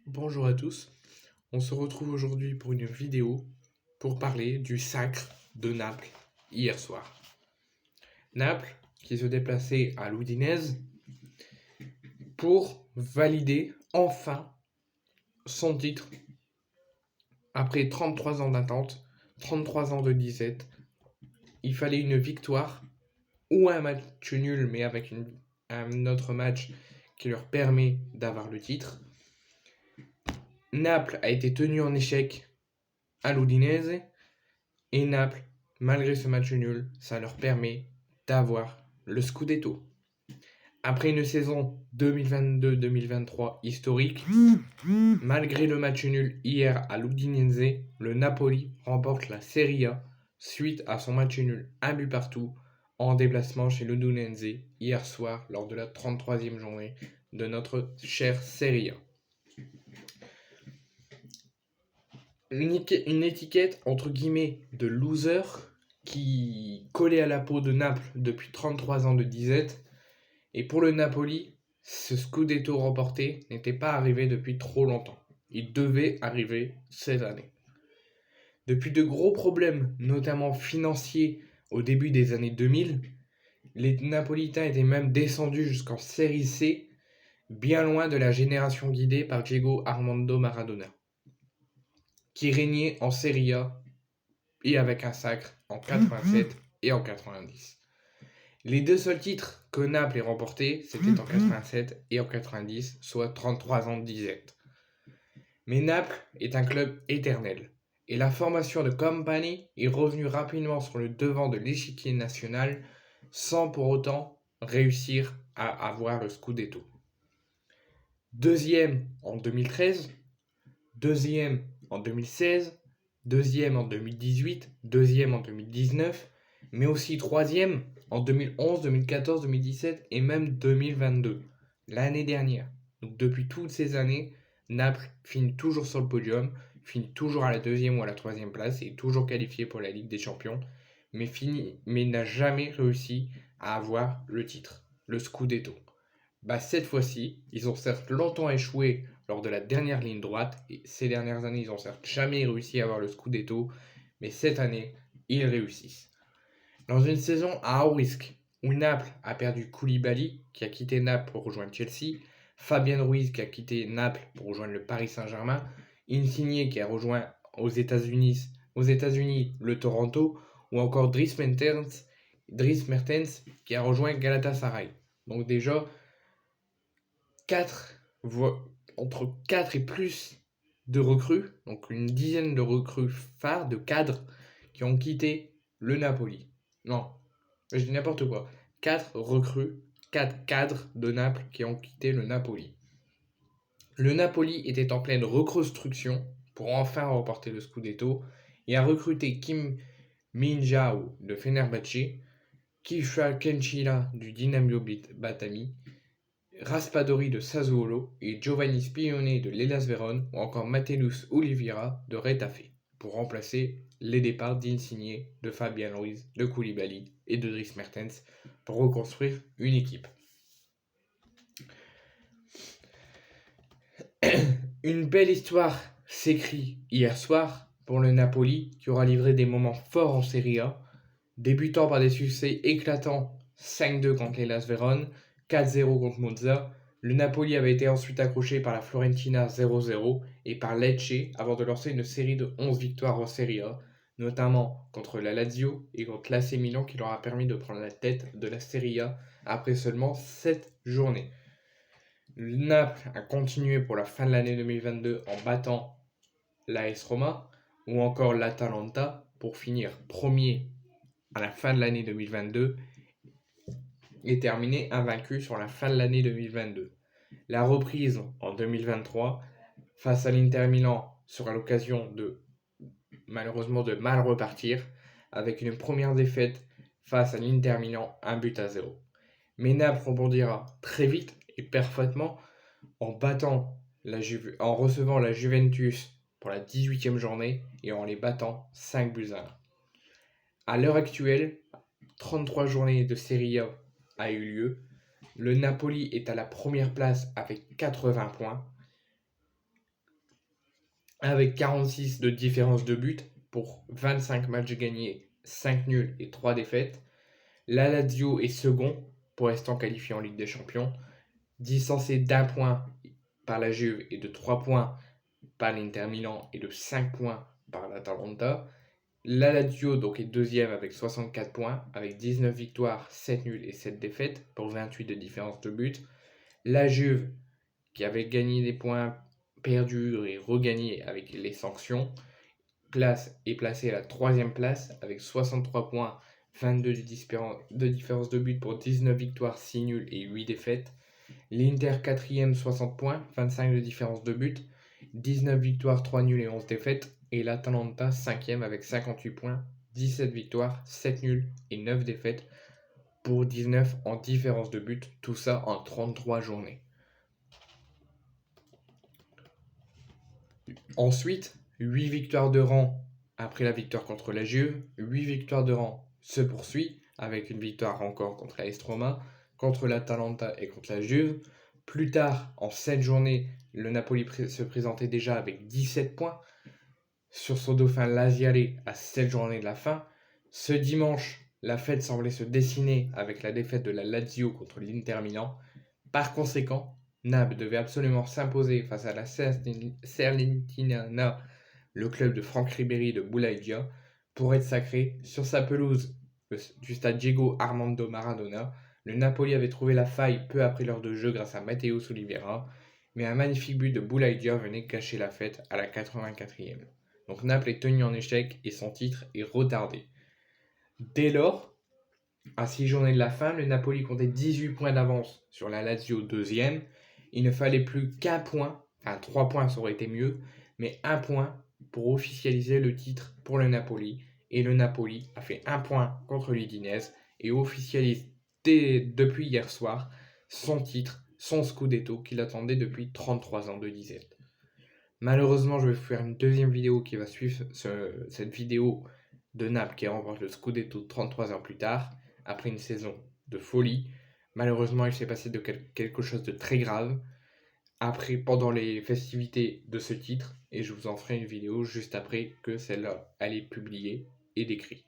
Bonjour à tous, on se retrouve aujourd'hui pour une vidéo pour parler du sacre de Naples hier soir. Naples qui se déplaçait à l'Udinese pour valider enfin son titre après 33 ans d'attente, 33 ans de disette. Il fallait une victoire ou un match nul mais avec un autre match qui leur permet d'avoir le titre. Naples a été tenu en échec à l'Udinese. Et Naples, malgré ce match nul, ça leur permet d'avoir le Scudetto. Après une saison 2022-2023 historique, malgré le match nul hier à l'Udinese, le Napoli remporte la Serie A suite à son match nul un but partout en déplacement chez l'Udinese hier soir lors de la 33e journée de notre chère Serie A. Une étiquette entre guillemets de loser qui collait à la peau de Naples depuis 33 ans de disette. Et pour le Napoli, ce Scudetto remporté n'était pas arrivé depuis trop longtemps. Il devait arriver cette année. Depuis de gros problèmes, notamment financiers, au début des années 2000, les Napolitains étaient même descendus jusqu'en Série C, bien loin de la génération guidée par Diego Armando Maradona, qui régnait en Serie A et avec un sacre en 87 et en 90. Les deux seuls titres que Naples ait remportés, c'était en 87 et en 90, soit 33 ans de disette. Mais Naples est un club éternel, et la formation de Company est revenue rapidement sur le devant de l'échiquier national, sans pour autant réussir à avoir le Scudetto. Deuxième en 2013, deuxième en 2016, deuxième en 2018, deuxième en 2019, mais aussi troisième en 2011, 2014, 2017 et même 2022, l'année dernière. Donc depuis toutes ces années, Naples finit toujours sur le podium, finit toujours à la deuxième ou à la troisième place et est toujours qualifié pour la Ligue des Champions, mais n'a jamais réussi à avoir le titre, le Scudetto. Cette fois-ci, ils ont certes longtemps échoué lors de la dernière ligne droite, et ces dernières années, ils ont certes jamais réussi à avoir le Scudetto, mais cette année, ils réussissent. Dans une saison à haut risque, où Naples a perdu Koulibaly, qui a quitté Naples pour rejoindre Chelsea, Fabien Ruiz, qui a quitté Naples pour rejoindre le Paris Saint-Germain, Insigne, qui a rejoint aux États-Unis le Toronto, ou encore Dries Mertens, qui a rejoint Galatasaray. Donc déjà, entre 4 et plus de recrues, donc une dizaine de recrues phares, de cadres, qui ont quitté le Napoli. Non, je dis n'importe quoi. 4 recrues, 4 cadres de Naples qui ont quitté le Napoli. Le Napoli était en pleine reconstruction pour enfin remporter le Scudetto et a recruté Kim Min-jae de Fenerbahçe, Kiffa Kenchila du Dinamo Batami, Raspadori de Sassuolo et Giovanni Spione de l'Hellas Vérone ou encore Mateus Oliveira de Retafe pour remplacer les départs d'Insigne, de Fabien Ruiz, de Koulibaly et de Dries Mertens pour reconstruire une équipe. Une belle histoire s'écrit hier soir pour le Napoli qui aura livré des moments forts en Serie A, débutant par des succès éclatants 5-2 contre l'Hellas Vérone, 4-0 contre Monza. Le Napoli avait été ensuite accroché par la Fiorentina 0-0 et par Lecce avant de lancer une série de 11 victoires en Serie A, notamment contre la Lazio et contre l'AC Milan qui leur a permis de prendre la tête de la Serie A après seulement 7 journées. Le Naples a continué pour la fin de l'année 2022 en battant l'AS Roma ou encore l'Atalanta pour finir premier à la fin de l'année 2022 et terminer invaincu sur la fin de l'année 2022. La reprise en 2023 face à l'Inter Milan sera l'occasion malheureusement de mal repartir avec une première défaite face à l'Inter Milan 1-0. Mais Naples rebondira très vite et parfaitement en recevant la Juventus pour la 18e journée et en les battant 5-1. À l'heure actuelle, 33 journées de Serie A a eu lieu. Le Napoli est à la première place avec 80 points. avec 46 de différence de but pour 25 matchs gagnés, 5 nuls et 3 défaites. La Lazio est second pour restant qualifié en Ligue des Champions, distancé d'1 point par la Juve et de 3 points par l'Inter Milan et de 5 points par l'Atalanta. La Lazio donc est deuxième avec 64 points, avec 19 victoires, 7 nuls et 7 défaites pour 28 de différence de but. La Juve, qui avait gagné des points perdus et regagné avec les sanctions, est placée à la troisième place avec 63 points, 22 de différence de but pour 19 victoires, 6 nuls et 8 défaites. L'Inter 4e, 60 points, 25 de différence de but, 19 victoires, 3 nuls et 11 défaites. Et l'Atalanta 5e avec 58 points, 17 victoires, 7 nuls et 9 défaites pour 19 en différence de but. Tout ça en 33 journées. Ensuite, 8 victoires de rang après la victoire contre la Juve. 8 victoires de rang se poursuit avec une victoire encore contre la Roma, contre l'Atalanta et contre la Juve. Plus tard, en 7 journées, le Napoli se présentait déjà avec 17 points sur son dauphin Laziale à 7 journées de la fin. Ce dimanche, la fête semblait se dessiner avec la défaite de la Lazio contre l'Inter Milan. Par conséquent, Naples devait absolument s'imposer face à la Salernitana, le club de Franck Ribéry de Boulaïdia, pour être sacré sur sa pelouse du stade Diego Armando Maradona. Le Napoli avait trouvé la faille peu après l'heure de jeu grâce à Matheus Oliveira, mais un magnifique but de Boulaïdia venait cacher la fête à la 84e. Donc Naples est tenu en échec et son titre est retardé. Dès lors, à 6 journées de la fin, le Napoli comptait 18 points d'avance sur la Lazio deuxième. Il ne fallait plus qu'un point, enfin 3 points ça aurait été mieux, mais un point pour officialiser le titre pour le Napoli. Et le Napoli a fait un point contre l'Udinese et officialise depuis hier soir son titre, son Scudetto qu'il attendait depuis 33 ans de disette. Malheureusement, je vais vous faire une deuxième vidéo qui va suivre cette vidéo de Naples qui remporte le Scudetto 33 ans plus tard, après une saison de folie. Malheureusement, il s'est passé quelque chose de très grave pendant les festivités de ce titre, et je vous en ferai une vidéo juste après que celle-là elle est publiée et décrite.